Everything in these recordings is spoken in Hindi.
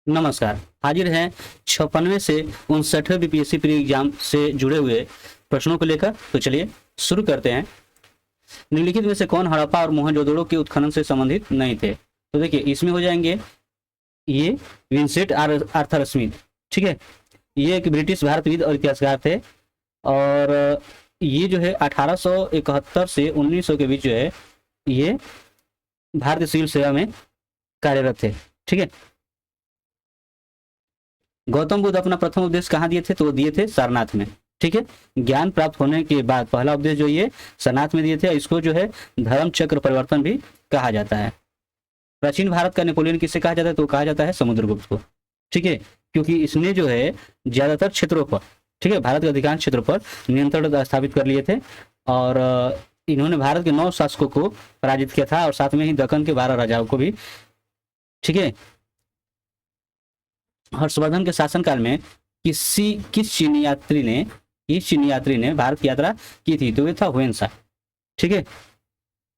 नमस्कार। हाजिर हैं 56वें से 59वें बीपीएससी प्री एग्जाम से जुड़े हुए प्रश्नों को लेकर। तो चलिए शुरू करते हैं। निम्नलिखित में से कौन हड़प्पा और मोहनजोदड़ो के उत्खनन से संबंधित नहीं थे? तो देखिए इसमें हो जाएंगे ये विंसेंट आर्थर स्मिथ। ठीक है, ये एक ब्रिटिश भारतविद और इतिहासकार थे और ये जो है 1871 से 1900 के बीच जो है ये भारतीय सिविल सेवा में कार्यरत थे। ठीक है, गौतम बुद्ध अपना प्रथम उपदेश कहाँ दिए थे? तो वो दिए थे सारनाथ में। ठीक है, ज्ञान प्राप्त होने के बाद पहला उपदेश जो ये सारनाथ में दिए थे। इसको जो है धर्म चक्र परिवर्तन भी कहा जाता है। प्राचीन भारत का नेपोलियन किसे कहा जाता है? तो कहा जाता है समुद्रगुप्त को। ठीक है, क्योंकि इसने जो है ज्यादातर क्षेत्रों पर, ठीक है, भारत के अधिकांश क्षेत्रों पर नियंत्रण स्थापित कर लिए थे और इन्होंने भारत के 9 शासकों को पराजित किया था और साथ में ही दक्कन के 12 राजाओं को भी। ठीक है, हर्षवर्धन के शासनकाल में किस चीनी यात्री ने भारत की यात्रा की थी? तो ये था हुएन। ठीक है,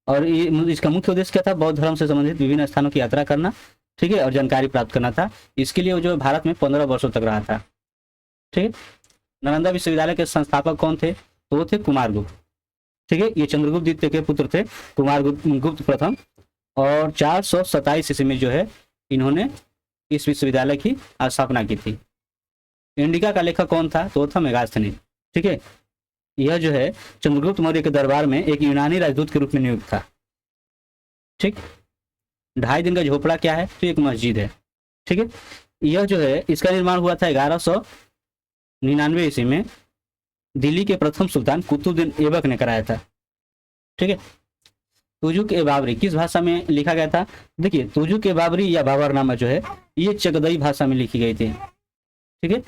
और ये इसका मुख्य उद्देश्य क्या था? बौद्ध धर्म से संबंधित विभिन्न स्थानों की यात्रा करना, ठीक है, और जानकारी प्राप्त करना था। इसके लिए वो जो भारत में 15 वर्षों तक रहा था। ठीक है, नालंदा विश्वविद्यालय के संस्थापक कौन थे? तो वो थे कुमारगुप्त। ठीक है, ये चंद्रगुप्त द्वितीय के पुत्र थे, कुमारगुप्त प्रथम। और 427 ईस्वी में जो है इन्होंने इस विश्वविद्यालय की स्थापना की थी। इंडिका का लेखक कौन था? तो था मेगास्थनीज। ठीक है, यह जो है चंद्रगुप्त मौर्य के दरबार में एक यूनानी राजदूत के रूप में नियुक्त था। ठीक, 2.5 दिन का झोपड़ा क्या है? तो एक मस्जिद है। ठीक है, यह जो है इसका निर्माण हुआ था 1199 ईस्वी में दिल्ली के प्रथम सुल्तान कुतुबुद्दीन ऐबक ने कराया था। ठीक है, तुजुक ए बाबरी किस भाषा में लिखा गया था? देखिए तुजुक ए बाबरी या बाबरनामा जो है ये चगदई भाषा में लिखी गई थी। ठीक है,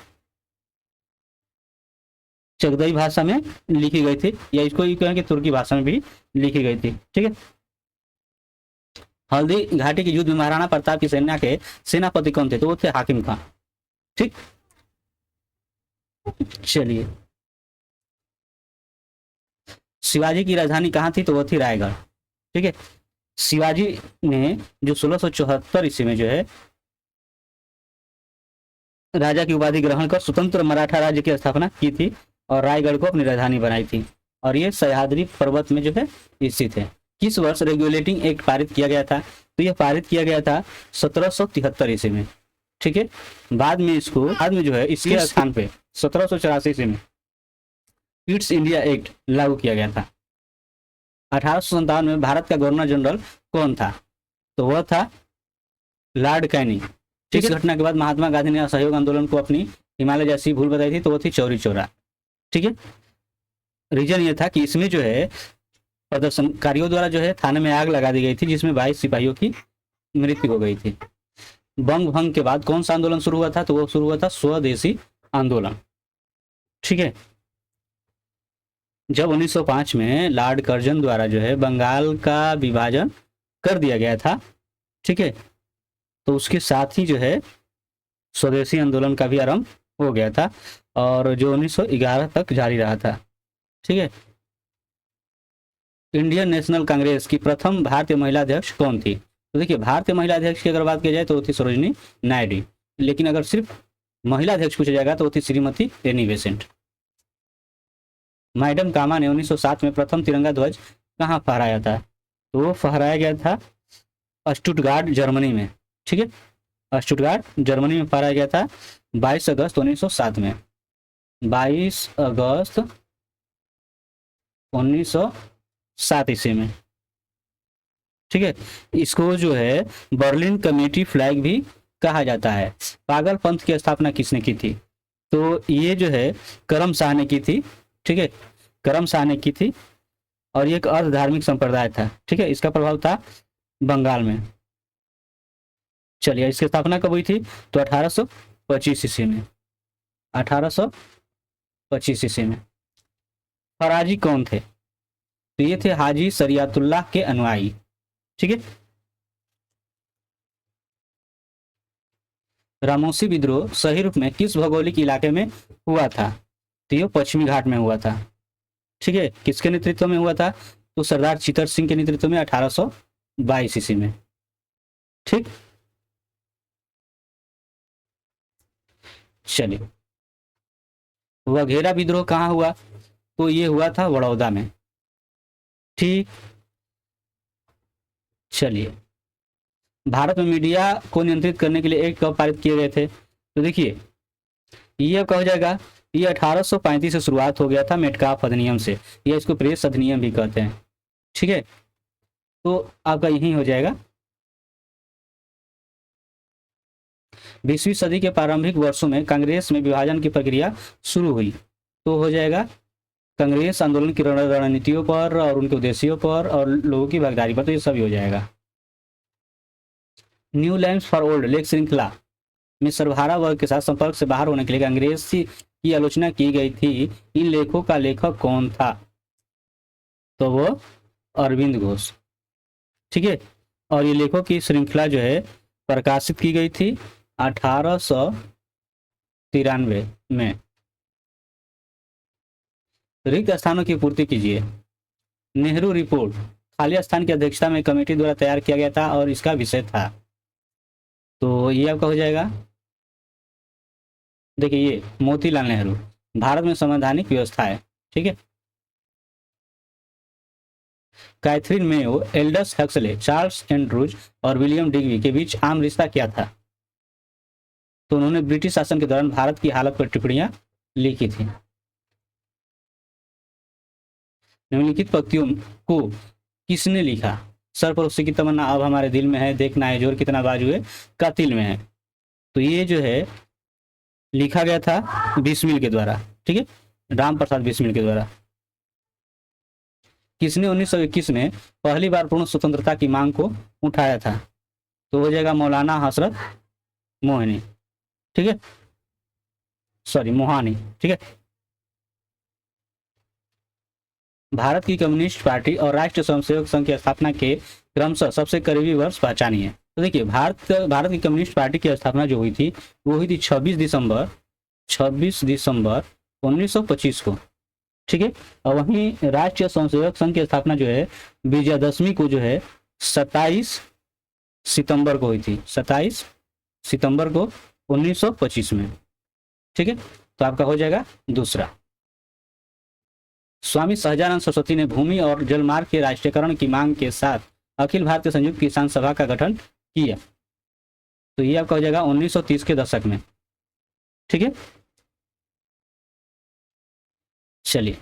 चगदई भाषा में लिखी गई थी या इसको ये कहें कि तुर्की भाषा में भी लिखी गई थी। ठीक है, हल्दी घाटी के युद्ध में महाराणा प्रताप की सेना के सेनापति कौन थे? तो वो थे हाकिम खान। ठीक, चलिए शिवाजी की राजधानी कहाँ थी? तो वो थी रायगढ़। ठीक है, शिवाजी ने जो 1674 ईस्वी में जो है राजा की उपाधि ग्रहण कर स्वतंत्र मराठा राज्य की स्थापना की थी और रायगढ़ को अपनी राजधानी बनाई थी और ये सह्याद्री पर्वत में जो है स्थित है। किस वर्ष रेगुलेटिंग एक्ट पारित किया गया था? तो यह पारित किया गया था 1773 ईस्वी में। ठीक है, बाद में जो है इसके स्थान पे 1784 ईस्वी में ईस्ट इंडिया एक्ट लागू किया गया था। 1857 में भारत का गवर्नर जनरल कौन था? तो वह था लॉर्ड कैनिंग। ठीक है, इस घटना के बाद महात्मा गांधी ने असहयोग आंदोलन को अपनी हिमालय जैसी भूल बताई थी, तो वो थी चौरी चौरा। ठीक है, रीजन ये था कि इसमें जो है प्रदर्शनकारियों द्वारा जो है थाने में आग लगा दी गई थी जिसमें 22 सिपाहियों की मृत्यु हो गई थी। बंग भंग के बाद कौन सा आंदोलन शुरू हुआ था? तो वो शुरू हुआ था स्वदेशी आंदोलन। ठीक है, जब 1905 में लॉर्ड कर्जन द्वारा जो है बंगाल का विभाजन कर दिया गया था, ठीक है, तो उसके साथ ही जो है स्वदेशी आंदोलन का भी आरंभ हो गया था और जो 1911 तक जारी रहा था। ठीक है, इंडियन नेशनल कांग्रेस की प्रथम भारतीय महिला अध्यक्ष कौन थी? तो देखिए भारतीय महिला अध्यक्ष की अगर बात की जाए तो वो थी सरोजिनी नायडू, लेकिन अगर सिर्फ महिला अध्यक्ष पूछा जाएगा तो वो थी श्रीमती एनी बेसेंट। मैडम कामा ने 1907 में प्रथम तिरंगा ध्वज कहाँ फहराया था? तो वो फहराया गया था स्टुटगार्ट जर्मनी में। ठीक है, स्टुटगार्ट जर्मनी में फहराया गया था 22 अगस्त 1907 में। 22 अगस्त 1907 ईस्वी में। ठीक है, इसको जो है बर्लिन कमेटी फ्लैग भी कहा जाता है। पागल पंथ की स्थापना किसने की थी? तो ये जो है करम शाह ने की थी। ठीक है, करम शाह ने की थी और ये एक अर्ध धार्मिक संप्रदाय था। ठीक है, इसका प्रभाव था बंगाल में। चलिए इसकी स्थापना कब हुई थी? तो 1825 ईस्वी में। 1825 ईस्वी में। फराजी कौन थे? तो ये थे हाजी शरियतुल्लाह के अनुयायी। ठीक है, रामोसी विद्रोह सही रूप में किस भौगोलिक इलाके में हुआ था? तो ये पश्चिमी घाट में हुआ था। ठीक है, किसके नेतृत्व में हुआ था? तो सरदार चित्तर सिंह के नेतृत्व में 1822 ईस्वी में। ठीक, चलिए, वघेरा विद्रोह कहाँ हुआ? तो ये हुआ था बड़ौदा में। ठीक, चलिए, भारत में मीडिया को नियंत्रित करने के लिए एक्ट कब पारित किए गए थे? तो देखिए, ये अब कहा जाएगा, ये 1835 से शुरुआत हो गया था मेटकाफ अधिनियम से, या इसको प्रेस अधिनियम भी कहते हैं। ठीक है, तो आपका यही हो जाएगा। 20वीं सदी के प्रारंभिक वर्षों में कांग्रेस में विभाजन की प्रक्रिया शुरू हुई, तो हो जाएगा कांग्रेस आंदोलन की रणनीतियों पर और उनके उद्देश्यों पर और लोगों की भागीदारी पर, तो ये सभी हो जाएगा। New lands for old lake श्रृंखला में सर्वहारा वर्ग के साथ संपर्क से बाहर होने के लिए कांग्रेस की आलोचना की गई थी। इन लेखों का लेखक कौन था? तो वो अरविंद घोष। ठीक है, और ये लेखों की श्रृंखला जो है प्रकाशित की गई थी 1893 में। रिक्त स्थानों की पूर्ति कीजिए। नेहरू रिपोर्ट खाली स्थान की अध्यक्षता में कमेटी द्वारा तैयार किया गया था और इसका विषय था, तो ये आपका हो जाएगा, देखिए ये मोतीलाल नेहरू, भारत में संवैधानिक व्यवस्था है। ठीक है, Catherine Mayo, Aldous Huxley, Charles Andrews और विलियम डिग्बी के बीच आम रिश्ता क्या था? तो उन्होंने ब्रिटिश शासन के दौरान भारत की हालत पर टिप्पणियां लिखी थी। निम्नलिखित पंक्तियों को किसने लिखा? सर पर उससे की तमन्ना अब हमारे दिल में है, देखना है जोर कितना बाजुए का तिल में है। तो ये जो है लिखा गया था बिस्मिल के द्वारा। ठीक है, राम प्रसाद बिस्मिल के द्वारा। किसने 1921 में पहली बार पूर्ण स्वतंत्रता की मांग को उठाया था? तो हो जाएगा मौलाना हसरत मोहनी। ठीक है, सॉरी मोहानी। ठीक है, भारत की कम्युनिस्ट पार्टी और राष्ट्रीय स्वयंसेवक संघ की स्थापना के क्रमशः सबसे करीबी वर्ष पहचानिए। तो देखिए, भारत की कम्युनिस्ट पार्टी की स्थापना जो हुई थी वो हुई थी 26 दिसंबर 1925 को। ठीक है, और वहीं राष्ट्रीय स्वयंसेवक संघ की स्थापना जो है विजयादशमी को जो है 27 सितंबर को हुई थी, 27 सितंबर को 1925 में। ठीक है, तो आपका हो जाएगा दूसरा। स्वामी सहजानंद सरस्वती ने भूमि और जलमार्ग के राष्ट्रीयकरण की मांग के साथ अखिल भारतीय संयुक्त किसान सभा का गठन किया, तो ये आपका हो जाएगा 1930 के दशक में। ठीक है, चलिए,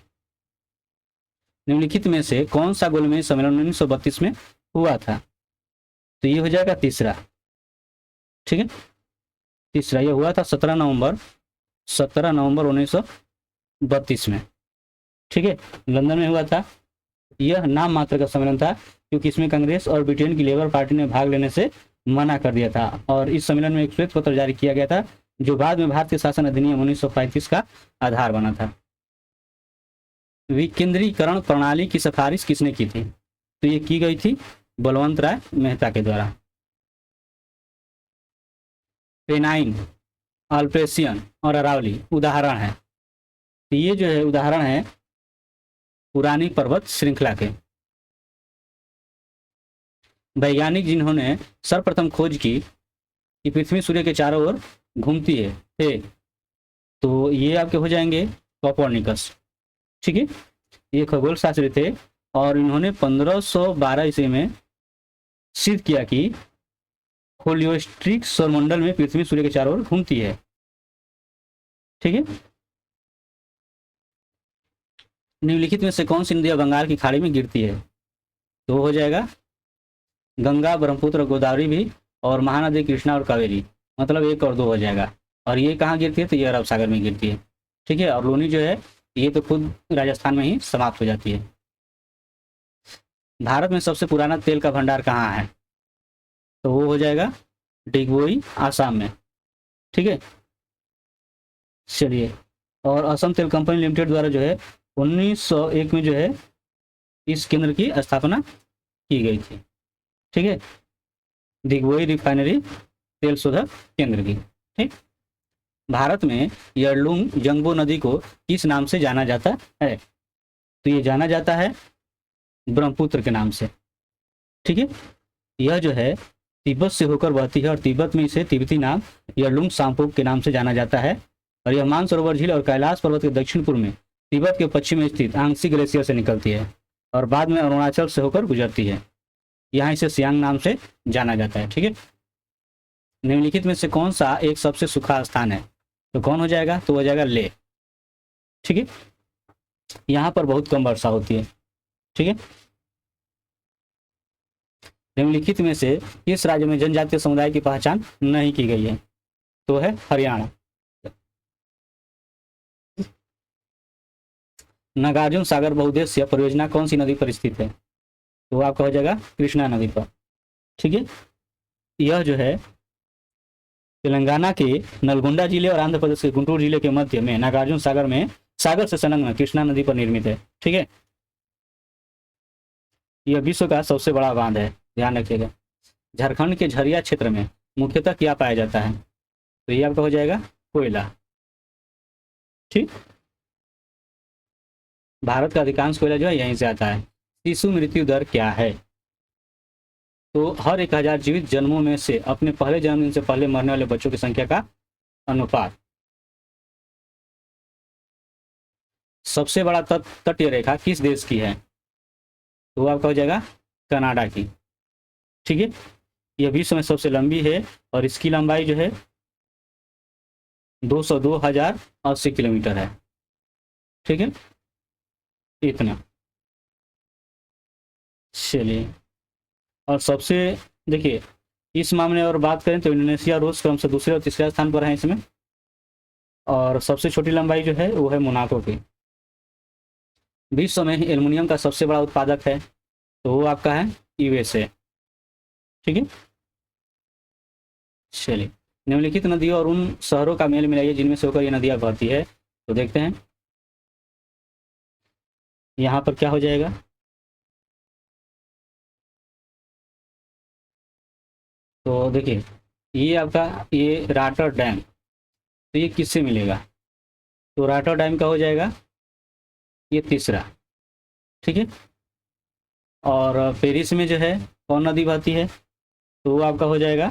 निम्नलिखित में से कौन सा गोलमेज सम्मेलन 1932 में हुआ था? तो ये हो जाएगा तीसरा। ठीक है, तीसरा ये हुआ था 17 नवंबर 1932 में। ठीक है, लंदन में हुआ था। यह नाम मात्र का सम्मेलन था क्योंकि इसमें कांग्रेस और ब्रिटेन की लेबर पार्टी ने भाग लेने से मना कर दिया था, और इस सम्मेलन में एक श्वेत पत्र जारी किया गया था जो बाद में भारतीय शासन अधिनियम 1935 का आधार बना था। विकेंद्रीकरण प्रणाली की सिफारिश किसने की थी? तो ये की गई थी बलवंत राय मेहता के द्वारा। पेनाइन, अल्पेशियन और अरावली उदाहरण है। तो ये जो है उदाहरण है पुरानी पर्वत श्रृंखला के। वैज्ञानिक जिन्होंने सर्वप्रथम खोज की कि पृथ्वी सूर्य के चारों ओर घूमती है थे, तो ये आपके हो जाएंगे कोपरनिकस। ठीक है, ये खगोल शास्त्री थे और इन्होंने 1512 ईस्वी में सिद्ध किया कि होलियोस्ट्रिक सौरमंडल में पृथ्वी सूर्य के चारों ओर घूमती है। ठीक है, निम्नलिखित में से कौन सी नदी बंगाल की खाड़ी में गिरती है? तो हो जाएगा गंगा, ब्रह्मपुत्र, गोदावरी भी, और महानदी कृष्णा और कावेरी, मतलब 1 और 2 हो जाएगा। और ये कहाँ गिरती है? तो ये अरब सागर में गिरती है। ठीक है, और लूनी जो है ये तो खुद राजस्थान में ही समाप्त हो जाती है। भारत में सबसे पुराना तेल का भंडार कहाँ है? तो वो हो जाएगा डिगबोई, आसाम में। ठीक है, चलिए, और असम तेल कंपनी लिमिटेड द्वारा जो है 1901 में जो है इस केंद्र की स्थापना की गई थी। ठीक है, दिग्बोई रिफाइनरी तेल शोधक केंद्र की। ठीक, भारत में यरलुंग जंगबो नदी को किस नाम से जाना जाता है? तो ये जाना जाता है ब्रह्मपुत्र के नाम से। ठीक है, यह जो है तिब्बत से होकर बहती है और तिब्बत में इसे तिब्बती नाम यरलुंग सांपोक के नाम से जाना जाता है। और यह मानसरोवर झील और कैलाश पर्वत के दक्षिण पूर्व में तिब्बत के पश्चिम में स्थित आंगसी ग्लेशियर से निकलती है और बाद में अरुणाचल से होकर गुजरती है। यहाँ इसे सियांग नाम से जाना जाता है। ठीक है, निम्नलिखित में से कौन सा एक सबसे सूखा स्थान है? तो कौन हो जाएगा? तो हो जाएगा ले। ठीक है, यहाँ पर बहुत कम वर्षा होती है। ठीक है, निम्नलिखित में से इस राज्य में जनजातीय समुदाय की पहचान नहीं की गई है? तो है हरियाणा। नागार्जुन सागर बहुउद्देश्य परियोजना कौन सी नदी पर स्थित है? तो आपका हो जाएगा कृष्णा नदी पर। ठीक है, यह जो है तेलंगाना के नलगोंडा जिले और आंध्र प्रदेश के गुंटूर जिले के मध्य में नागार्जुन सागर में सागर से संलग्न कृष्णा नदी पर निर्मित है। ठीक है, यह विश्व का सबसे बड़ा बांध है, ध्यान रखिएगा। झारखंड के झरिया क्षेत्र में मुख्यतः क्या पाया जाता है? तो ये आपका हो जाएगा कोयला। ठीक, भारत का अधिकांश कोयला जो है यहीं से आता है। शिशु मृत्यु दर क्या है? तो हर 1000 जीवित जन्मों में से अपने पहले जन्मदिन से पहले मरने वाले बच्चों की संख्या का अनुपात। सबसे बड़ा तटीय रेखा किस देश की है? तो आपका हो जाएगा कनाडा की। ठीक है, यह विश्व में सबसे लंबी है और इसकी लंबाई जो है 202,080 किलोमीटर है। ठीक है, इतना। चलिए, और सबसे देखिए इस मामले और बात करें तो इंडोनेशिया रूस क्रम से दूसरे और तीसरे स्थान पर है इसमें, और सबसे छोटी लंबाई जो है वो है मोनाको की। विश्व में एल्युमिनियम का सबसे बड़ा उत्पादक है तो वो आपका है यूएसए। ठीक है, चलिए, निम्नलिखित नदियों और उन शहरों का मेल मिलाइए जिनमें से होकर ये नदियाँ बहती है। तो देखते हैं यहाँ पर क्या हो जाएगा। तो देखिए ये आपका ये राटर डैम, तो ये किससे मिलेगा? तो राटर डैम का हो जाएगा ये तीसरा। ठीक है, और पेरिस में जो है कौन नदी बहती है? तो वो आपका हो जाएगा,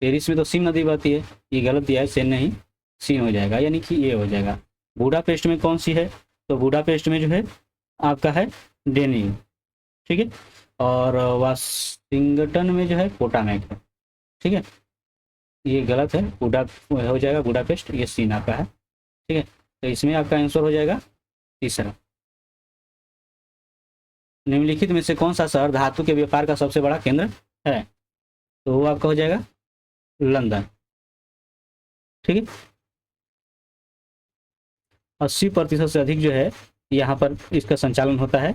पेरिस में तो सीन नदी बहती है, ये गलत दिया है, सेन नहीं सीन हो जाएगा, यानी कि ये हो जाएगा। बुडापेस्ट में कौन सी है? तो बुडापेस्ट में जो है आपका है डेनिंग। ठीक है, और वाशिंगटन में जो है पोटामैक है। ठीक है, ये गलत है, बुडा हो जाएगा बुडापेस्ट, ये सीन आपका है। ठीक है, तो इसमें आपका आंसर हो जाएगा तीसरा। निम्नलिखित में से कौन सा शहर धातु के व्यापार का सबसे बड़ा केंद्र है? तो वो आपका हो जाएगा लंदन। ठीक है, 80% से अधिक जो है यहाँ पर इसका संचालन होता है,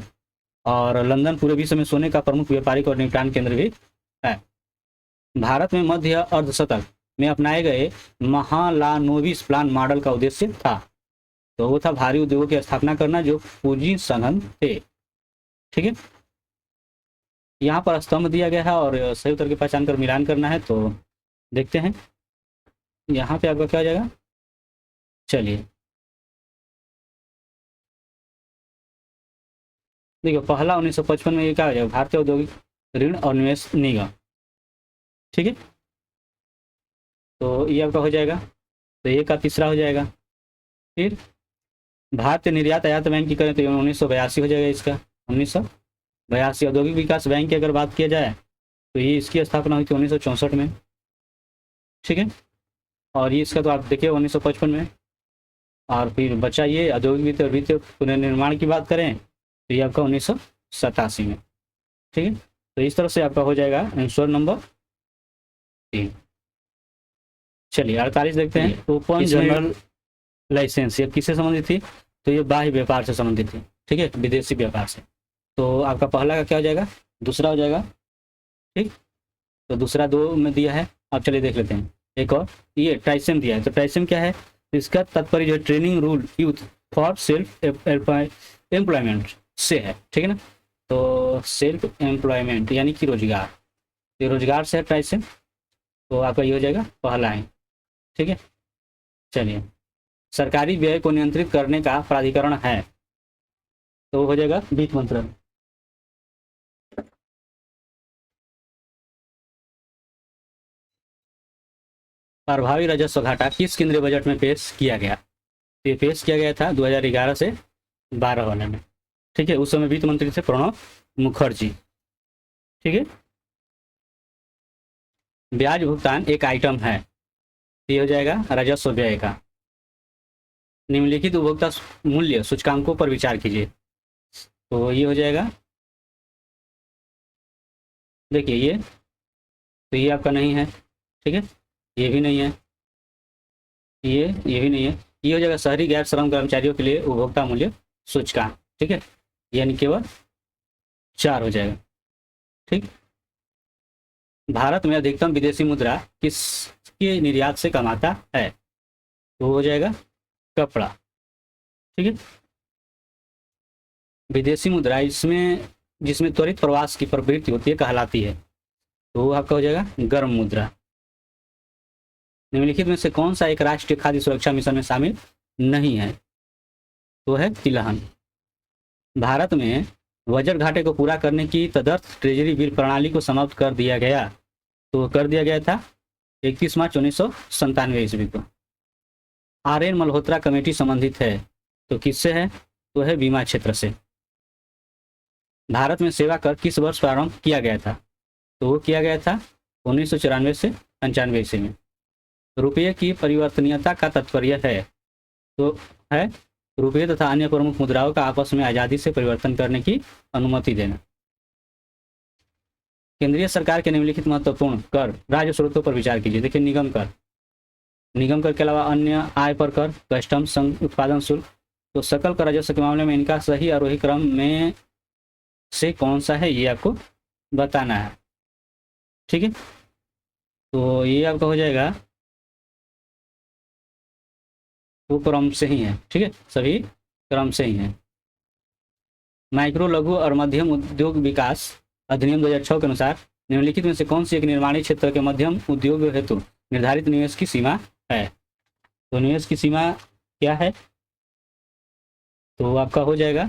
और लंदन पूरे विश्व में सोने का प्रमुख व्यापारिक और निपटान केंद्र भी है। भारत में मध्य अर्धशतक में अपनाए गए महालानोबिस प्लान मॉडल का उद्देश्य था। तो वो था भारी उद्योगों की स्थापना करना जो पूंजी सघन थे। ठीक है, यहाँ पर स्तंभ दिया गया है और सही उत्तर की पहचान कर मिलान करना है। तो देखते हैं यहाँ पे आपका क्या हो जाएगा। चलिए देखिए, पहला 1955 में ये क्या हो जाएगा, भारतीय औद्योगिक ऋण और निवेश निगम। ठीक है, तो ये आपका हो जाएगा, तो ये का तीसरा हो जाएगा। फिर भारतीय निर्यात आयात बैंक की करें तो 1982 हो जाएगा इसका। 1982 औद्योगिक विकास बैंक की अगर बात किया जाए तो ये इसकी स्थापना हुई थी 1964 में। ठीक है, और ये इसका तो आप देखिए 1955 में। और फिर बचा ये औद्योगिक वित्त और वित्तीय पुनर्निर्माण की बात करें तो ये आपका 1987 में। ठीक है, तो इस तरह से आपका हो जाएगा आंसर नंबर 3। चलिए 48 देखते हैं। ओपन जनरल लाइसेंस ये किससे संबंधित थी? तो ये बाह्य व्यापार से संबंधित थी। ठीक है, विदेशी व्यापार से। तो आपका पहला का क्या हो जाएगा, दूसरा हो जाएगा। ठीक, तो दूसरा 2 में दिया है। अब चलिए देख लेते हैं एक और, ये टाइसन दिया है। तो टाइसन क्या है, इसका तात्पर्य जो है training rule youth for self employment से है। ठीक है ना, तो सेल्फ एम्प्लॉयमेंट यानी कि रोजगार, ये रोजगार से है टाइसन। तो आपका ये हो जाएगा पहला है। ठीक है, चलिए, सरकारी व्यय को नियंत्रित करने का प्राधिकरण है तो हो जाएगा वित्त मंत्रालय। प्रभावी राजस्व घाटा किस केंद्रीय बजट में पेश किया गया? तो ये पेश किया गया था 2011 से 12 वाले में। ठीक है, उस समय वित्त मंत्री थे प्रणब मुखर्जी। ठीक है, ब्याज भुगतान एक आइटम है, ये हो जाएगा राजस्व व्यय का। निम्नलिखित उपभोक्ता मूल्य सूचकांकों पर विचार कीजिए, तो ये हो जाएगा, देखिए ये, तो ये आपका नहीं है। ठीक है, ये भी नहीं है, ये भी नहीं है। ये हो जाएगा शहरी गैर श्रम कर्मचारियों के लिए उपभोक्ता मूल्य सूचकांक। ठीक है, यानी केवल 4 हो जाएगा। ठीक, भारत में अधिकतम विदेशी मुद्रा किसके निर्यात से कमाता है? तो हो जाएगा कपड़ा। ठीक है, विदेशी मुद्रा इसमें जिसमें त्वरित प्रवास की प्रवृत्ति होती है कहलाती है, तो वो आपका हो जाएगा गर्म मुद्रा। निम्नलिखित में से कौन सा एक राष्ट्रीय खाद्य सुरक्षा मिशन में शामिल नहीं है? तो है तिलहन। भारत में बजट घाटे को पूरा करने की तदर्थ ट्रेजरी बिल प्रणाली को समाप्त कर दिया गया, तो कर दिया गया था 31 मार्च 1997 ईस्वी को। आर.एन. मल्होत्रा कमेटी संबंधित है, तो किससे है? तो है बीमा क्षेत्र से। भारत में सेवा कर किस वर्ष प्रारंभ किया गया था? तो वो किया गया था 1994 से 95 ईस्वी में। रुपये की परिवर्तनीयता का तात्पर्य है, तो है रुपये तथा अन्य प्रमुख मुद्राओं का आपस में आज़ादी से परिवर्तन करने की अनुमति देना। केंद्रीय सरकार के निम्नलिखित महत्वपूर्ण कर राज्य स्रोतों पर विचार कीजिए। देखिए, निगम कर के अलावा अन्य आय पर कर, कस्टम, संघ उत्पादन शुल्क। तो सकल कर राजस्व के मामले में इनका सही आरोही क्रम में से कौन सा है, ये आपको बताना है। ठीक है, तो ये आपका हो जाएगा, वो क्रम से ही है। ठीक है, सभी क्रम से ही है। माइक्रो, लघु और मध्यम उद्योग विकास अधिनियम 2006 के अनुसार निम्नलिखित में से कौन सी एक निर्माणी क्षेत्र के मध्यम उद्योग हेतु निर्धारित निवेश की सीमा है? तो निवेश की सीमा क्या है? तो आपका हो जाएगा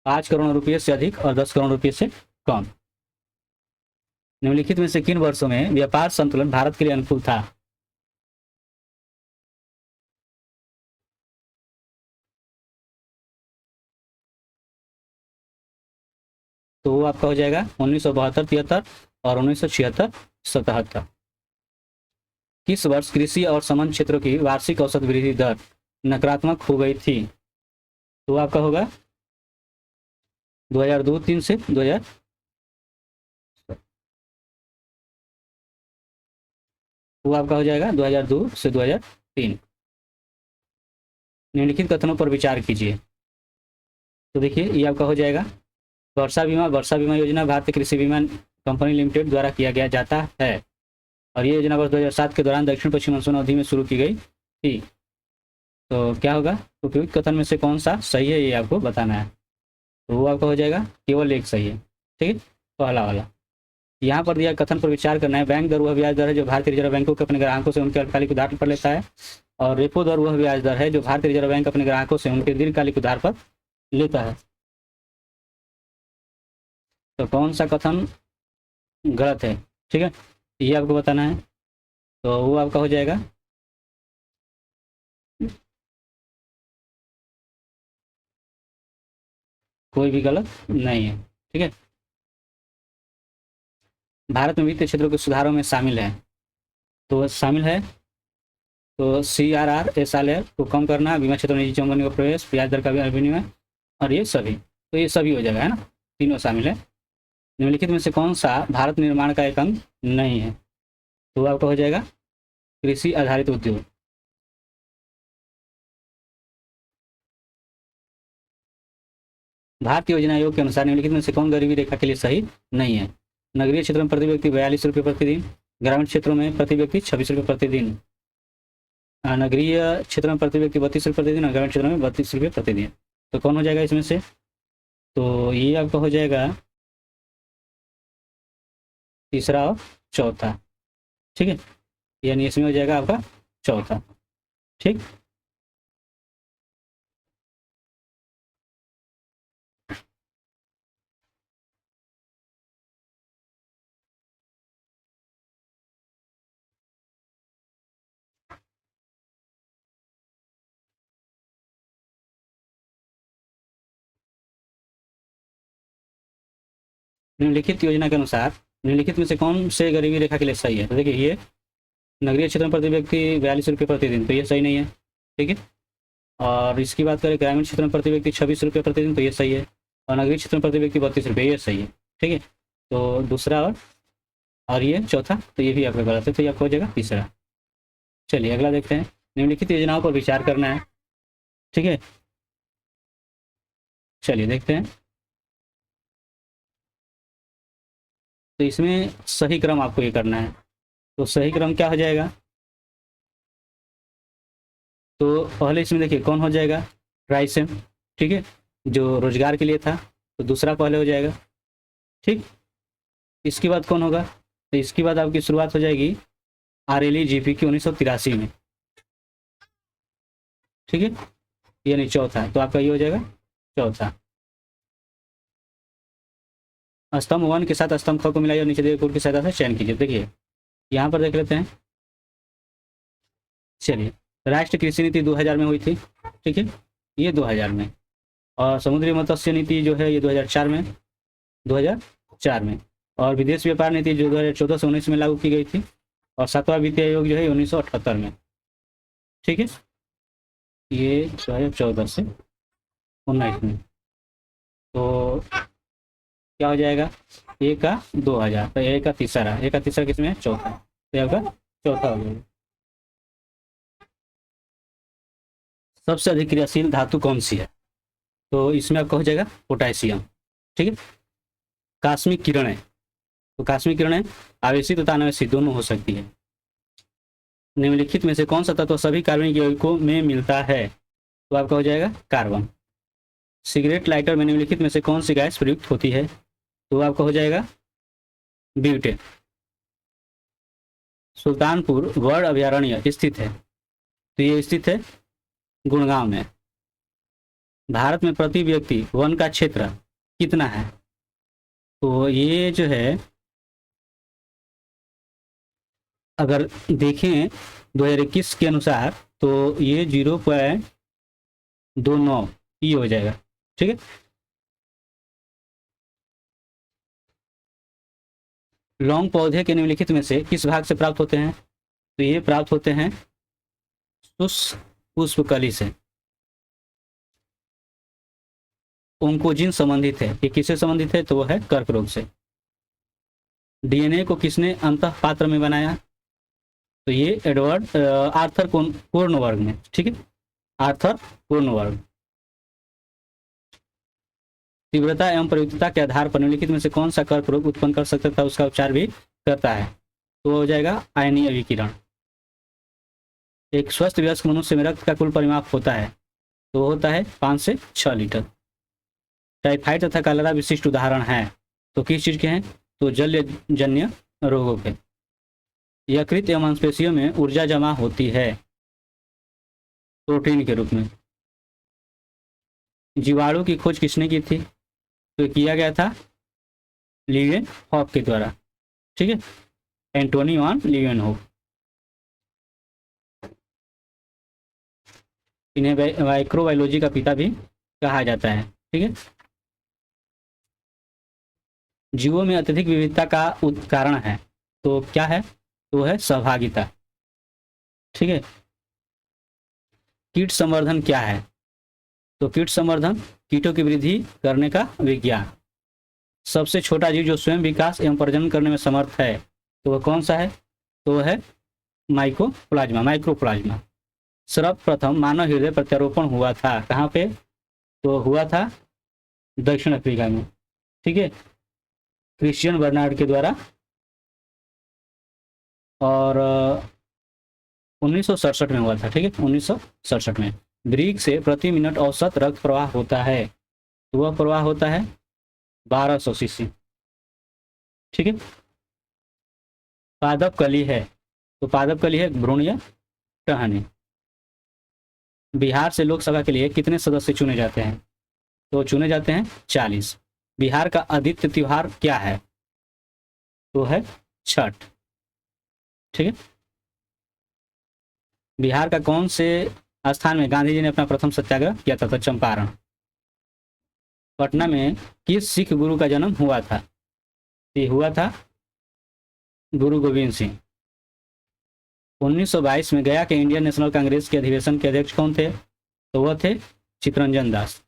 5 करोड़ रुपये से अधिक और 10 करोड़ रुपये से कम। निम्नलिखित में से किन वर्षों में व्यापार संतुलन भारत के लिए अनुकूल था? तो वो आपका हो जाएगा 1972-73 और 1976-77। किस वर्ष कृषि और संबद्ध क्षेत्रों की वार्षिक औसत वृद्धि दर नकारात्मक हो गई थी? तो आपका होगा 2002-3 से 2000, वो आपका हो जाएगा 2002 से 2003। निम्नलिखित कथनों पर विचार कीजिए। तो देखिए, ये आपका हो जाएगा, वर्षा बीमा योजना भारतीय कृषि बीमा कंपनी लिमिटेड द्वारा किया गया जाता है, और ये योजना वर्ष 2007 के दौरान दक्षिण पश्चिम मानसून अवधि में शुरू की गई थी। तो क्या होगा, उपयुक्त कथन में से कौन सा सही है, ये आपको बताना है। तो वो आपका हो जाएगा केवल एक सही है। ठीक है, पहला वाला। यहाँ पर दिया कथन पर विचार करना है। बैंक दर वह ब्याज दर है जो भारतीय रिजर्व बैंकों के अपने ग्राहकों से उनके अल्पकालिक उधार पर लेता है, और रेपो दर वह ब्याज दर है जो भारतीय रिजर्व बैंक अपने ग्राहकों से उनके दीर्घकालिक उधार पर लेता है। तो कौन सा कथन गलत है? ठीक है, ये आपको बताना है। तो वो आपका हो जाएगा, कोई भी गलत नहीं है। ठीक है, भारत में वित्तीय क्षेत्रों के सुधारों में शामिल है, तो शामिल है तो CRR, SRR को कम करना, बीमा क्षेत्र में निजी कंपनी का प्रवेश, ब्याज दर का विनिमय, और ये सभी, तो ये सभी हो जाएगा, है ना, तीनों शामिल है। निम्नलिखित में से कौन सा भारत निर्माण का एक अंग नहीं है? तो आपका हो जाएगा कृषि आधारित उद्योग। भारतीय योजना आयोग के अनुसार निम्नलिखित में से कौन गरीबी रेखा के लिए सही नहीं है? नगरीय क्षेत्र में प्रति व्यक्ति 42 रुपये प्रतिदिन, ग्रामीण क्षेत्रों में प्रति व्यक्ति 26 रुपये प्रतिदिन, नगरीय क्षेत्र में प्रति व्यक्ति 32 रुपये प्रतिदिन और ग्रामीण क्षेत्र में 32 रुपये प्रतिदिन। तो कौन हो जाएगा इसमें से? तो ये आपका हो जाएगा तीसरा और चौथा। ठीक है, यानी इसमें हो जाएगा आपका चौथा। ठीक। निम्नलिखित योजना के अनुसार निम्नलिखित में से कौन से गरीबी रेखा के लिए सही है? तो देखिए ये नगरीय क्षेत्र में प्रति व्यक्ति 42 रुपये प्रतिदिन, तो ये सही नहीं है। ठीक है, और इसकी बात करें ग्रामीण क्षेत्र में प्रति व्यक्ति 26 रुपये प्रतिदिन, तो ये सही है। और नगरीय क्षेत्र में प्रति व्यक्ति 32 रुपये, ये सही है। ठीक है, तो दूसरा और ये चौथा, तो ये भी आपका गलत है, तो ये आपको हो जाएगा तीसरा। चलिए अगला देखते हैं। निम्नलिखित योजनाओं पर विचार करना है। ठीक है, चलिए देखते हैं। तो इसमें सही क्रम आपको ये करना है, तो सही क्रम क्या हो जाएगा? तो पहले इसमें देखिए कौन हो जाएगा, राइसेन। ठीक है, जो रोजगार के लिए था, तो दूसरा पहले हो जाएगा। ठीक, इसके बाद कौन होगा? तो इसके बाद आपकी शुरुआत हो जाएगी RLE-GP की 1983 में। ठीक है, ये नहीं चौथा, तो आपका ये हो जाएगा चौथा। स्तंभ 1 के साथ स्तंभ ख को मिलाइए और नीचे दिए कोड की सहायता से चयन कीजिए। देखिए यहाँ पर देख लेते हैं। चलिए, राष्ट्रीय कृषि नीति 2000 में हुई थी। ठीक है, ये 2000 में, और समुद्री मत्स्य नीति जो है ये 2004 में, और विदेश व्यापार नीति जो 2014 से 19 में लागू की गई थी, और 7वां वित्तीय आयोग जो है 1978 में। ठीक है, ये 2014 से 19 में, तो क्या हो जाएगा? ए का 2000, तो ए का तीसरा किसमें है? चौथा, तो आपका चौथा हो जाएगा। सबसे अधिक क्रियाशील धातु कौन सी है? तो इसमें आपका हो जाएगा पोटेशियम। ठीक है, कास्मिक किरणें, तो कास्मिक किरणें आवेशी तथा अनावेशी दोनों हो सकती है। निम्नलिखित में से कौन सा तत्व सभी कार्बनिक यौगिकों में मिलता है? तो आपका हो जाएगा कार्बन। सिगरेट लाइटर में निम्नलिखित में से कौन सी गैस प्रयुक्त होती है? तो आपका हो जाएगा ब्यूटेन। सुल्तानपुर वर्ड अभयारण्य स्थित है, तो ये स्थित है गुड़गांव में। भारत में प्रति व्यक्ति वन का क्षेत्र कितना है? तो ये जो है अगर देखें 2021 के अनुसार, तो ये 0.29 ये हो जाएगा। ठीक है, लौंग पौधे के निम्नलिखित में से किस भाग से प्राप्त होते हैं? तो ये प्राप्त होते हैं शुष्क पुष्पकली से। ओंकोजिन संबंधित है, ये किससे संबंधित है? तो वो है कर्क रोग से। DNA को किसने अंतः पात्र में बनाया? तो ये एडवर्ड आर्थर कोर्नवर्ग ने। ठीक है, आर्थर कोर्नवर्ग। तीव्रता एवं प्रयुक्तता के आधार पर निम्नलिखित में से कौन सा कर्क रोग उत्पन्न कर सकता था, उसका उपचार भी करता है? तो हो जाएगा आयनीय विकिरण। एक स्वस्थ वयस्क मनुष्य में रक्त का कुल परिमाप होता है, तो होता है 5 से 6 लीटर। टाइफाइड तथा कलरा विशिष्ट उदाहरण हैं, तो किस चीज के हैं? तो जलजन्य रोगों के। यकृत एवं मांसपेशियों में ऊर्जा जमा होती है प्रोटीन के रूप में। जीवाणु की खोज किसने की थी? तो किया गया था लीवेनहॉफ के द्वारा। ठीक है, एंटोनी वान लीवेनहॉफ। इन्हें माइक्रोबायोलॉजी का पिता भी कहा जाता है। ठीक है, जीवों में अत्यधिक विविधता का कारण है, तो क्या है? तो है सहभागिता। ठीक है, कीट संवर्धन क्या है? तो कीट संवर्धन कीटों की वृद्धि करने का विज्ञान। सबसे छोटा जीव जो स्वयं विकास एवं प्रजनन करने में समर्थ है, तो वह कौन सा है? तो वह है माइक्रोप्लाज्मा। सर्वप्रथम मानव हृदय प्रत्यारोपण हुआ था कहाँ पे? तो हुआ था दक्षिण अफ्रीका में। ठीक है, क्रिश्चियन बर्नार्ड के द्वारा, और 1967 में हुआ था। ठीक है, 1967 में। वृक्क से प्रति मिनट औसत रक्त प्रवाह होता है, तो वह प्रवाह होता है 1200 सीसी। ठीक है, पादप कली है, तो पादप कली है भ्रूणीय टहनी। बिहार से लोकसभा के लिए कितने सदस्य चुने जाते हैं? तो चुने जाते हैं 40। बिहार का आदित्य त्योहार क्या है? तो है छठ। ठीक है, बिहार का कौन से स्थान में गांधी जी ने अपना प्रथम सत्याग्रह किया था? तो चंपारण। पटना में किस सिख गुरु का जन्म हुआ था? ये हुआ था गुरु गोविंद सिंह। 1922 में गया के इंडियन नेशनल कांग्रेस के अधिवेशन के अध्यक्ष कौन थे? तो वह थे चित्तरंजन दास।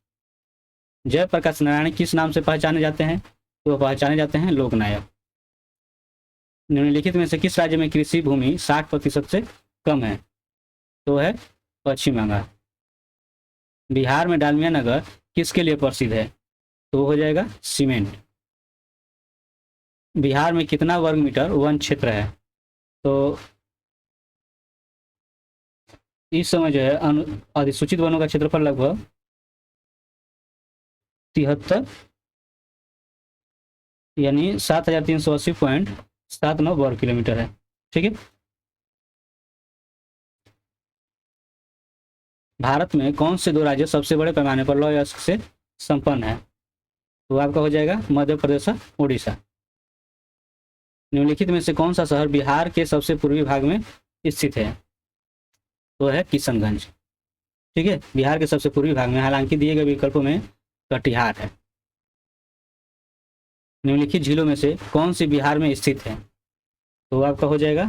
जयप्रकाश नारायण किस नाम से पहचाने जाते हैं? तो वह पहचाने जाते हैं लोकनायक। निम्नलिखित में से किस राज्य में कृषि भूमि 60% से कम है? तो है पश्चिम बंगाल। बिहार में डालमिया नगर किसके लिए प्रसिद्ध है? तो हो जाएगा सीमेंट। बिहार में कितना वर्ग मीटर वन क्षेत्र है? तो इस समय जो है अधिसूचित वनों का क्षेत्रफल लगभग 73 यानी 7380.79 वर्ग किलोमीटर है। ठीक है। भारत में कौन से दो राज्य सबसे बड़े पैमाने पर लौह अयस्क से संपन्न है? तो आपका हो जाएगा मध्य प्रदेश और उड़ीसा। निम्नलिखित में से कौन सा शहर बिहार के सबसे पूर्वी भाग में स्थित है? तो है किशनगंज। ठीक है, बिहार के सबसे पूर्वी भाग में, हालांकि दिए गए विकल्पों में कटिहार है। निम्नलिखित झीलों में से कौन सी बिहार में स्थित है? तो आपका हो जाएगा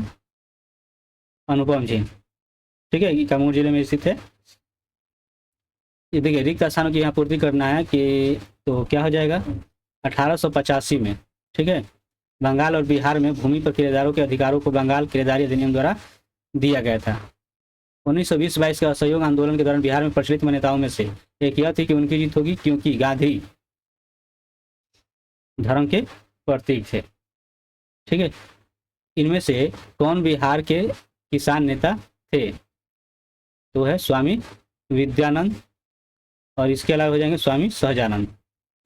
अनुपम झील। ठीक है, कैमूर जिले में स्थित है। ये देखिए रिक्त स्थानों की यहाँ पूर्ति करना है कि तो क्या हो जाएगा 1885 में। ठीक है, बंगाल और बिहार में भूमि पर किराएदारों के अधिकारों को बंगाल किराएदारी अधिनियम द्वारा दिया गया था। 1920-22 के असहयोग आंदोलन के दौरान बिहार में प्रचलित मान्यताओं में से एक यह थी कि उनकी जीत होगी क्योंकि गांधी धर्म के प्रतीक थे। ठीक है, इनमें से कौन बिहार के किसान नेता थे? तो है स्वामी विद्यानंद और इसके अलावा हो जाएंगे स्वामी सहजानंद।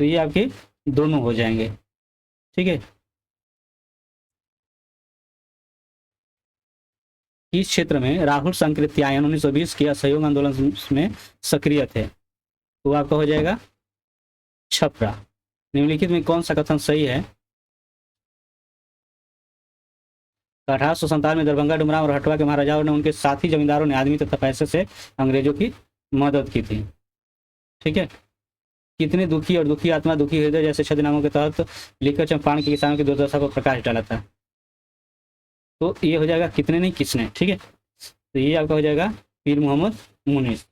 तो ये आपके दोनों हो जाएंगे। ठीक है, इस क्षेत्र में राहुल संकृत्यायन 1920 के असहयोग आंदोलन में सक्रिय थे। तो आपका हो जाएगा छपरा। निम्नलिखित में कौन सा कथन सही है? 1857 में दरभंगा, डुमरांव और हटवा के महाराजाओं ने उनके साथी जमींदारों ने आदमी तथा पैसे से अंग्रेजों की मदद की थी। ठीक है, कितने दुखी और दुखी आत्मा दुखी हृदय जैसे छद्मनामों के तहत लिखकर चंपारण के किसानों की दुर्दशा को प्रकाश डाला था। तो ये हो जाएगा कितने नहीं किसने। ठीक है, तो ये आपका हो जाएगा पीर मोहम्मद मुनीस।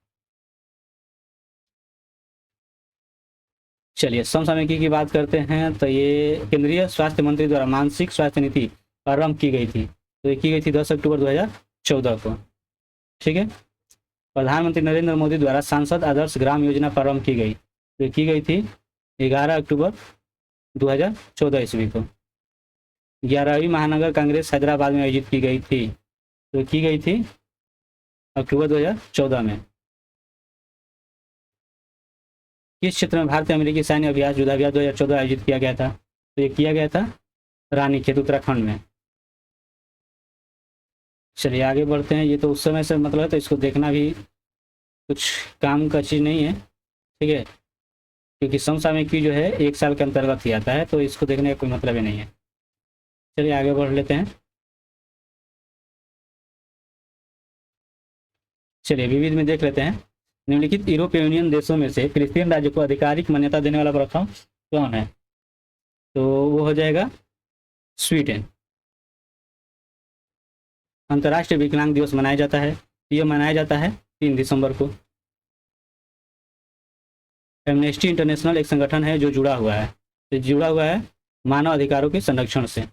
चलिए समसामयिकी की बात करते हैं। तो ये केंद्रीय स्वास्थ्य मंत्री द्वारा मानसिक स्वास्थ्य नीति आरंभ की गई थी। तो ये की गई थी 10 अक्टूबर 2014 को। ठीक है, प्रधानमंत्री नरेंद्र मोदी द्वारा सांसद आदर्श ग्राम योजना प्रारंभ की गई। तो की गई थी 11 अक्टूबर 2014 ईस्वी को। 11वीं महानगर कांग्रेस हैदराबाद में आयोजित की गई थी। तो की गई थी अक्टूबर 2014 में। किस क्षेत्र में भारतीय अमेरिकी सैन्य अभ्यास युद्धाभ्यास 2014 आयोजित किया गया था? तो ये किया गया था रानीखेत उत्तराखंड में। चलिए आगे बढ़ते हैं। ये तो उस समय से मतलब है, तो इसको देखना भी कुछ काम का चीज़ नहीं है। ठीक है, क्योंकि समसामयिकी जो है 1 साल के अंतर्गत ही आता है, तो इसको देखने का कोई मतलब ही नहीं है। चलिए आगे बढ़ लेते हैं। चलिए विविध में देख लेते हैं। निम्नलिखित यूरोपीय यूनियन देशों में से क्रिश्चियन राज्य को आधिकारिक मान्यता देने वाला प्रथम कौन है? तो वो हो जाएगा स्वीडन। अंतर्राष्ट्रीय विकलांग दिवस मनाया जाता है। यह मनाया जाता है 3 दिसंबर को। एमनेस्टी इंटरनेशनल एक संगठन है जो जुड़ा हुआ है, तो जुड़ा हुआ है मानव अधिकारों के संरक्षण से।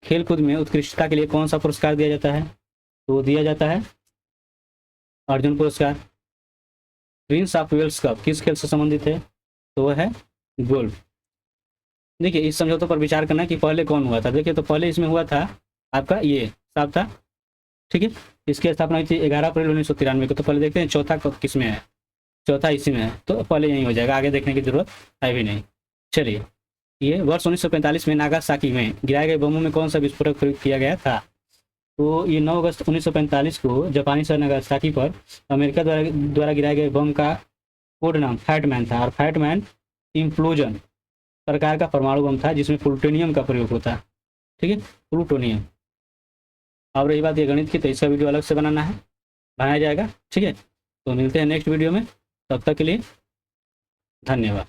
खेलकूद में उत्कृष्टता के लिए कौन सा पुरस्कार दिया जाता है? तो दिया जाता है अर्जुन पुरस्कार। प्रिंस ऑफ वेल्स कप किस खेल से संबंधित है? तो वह है गोल्फ। देखिए इस समझौतों पर विचार करना कि पहले कौन हुआ था। देखिए तो पहले इसमें हुआ था आपका ये साहब था। ठीक है, इसकी स्थापना हुई थी 11 अप्रैल 1993 को। तो पहले देखते हैं चौथा किस में है। चौथा इसी में है, तो पहले यही हो जाएगा, आगे देखने की जरूरत है भी नहीं। चलिए, ये वर्ष 1945 में नागासाकी में गिराए गए बमों में कौन सा विस्फोटक प्रयोग किया गया था? तो ये 9 अगस्त 1945 को जापानी शहर नागासाकी पर अमेरिका द्वारा गिराए गए बम का कोड नाम फैटमैन था। और फैटमैन इम्प्लोजन प्रकार का परमाणु बम था जिसमें प्लूटोनियम का प्रयोग होता है। ठीक है, प्लूटोनियम। अब रही बात ये गणित की, तो इसका वीडियो अलग से बनाया जाएगा। ठीक है, तो मिलते हैं नेक्स्ट वीडियो में। तब तक के लिए धन्यवाद।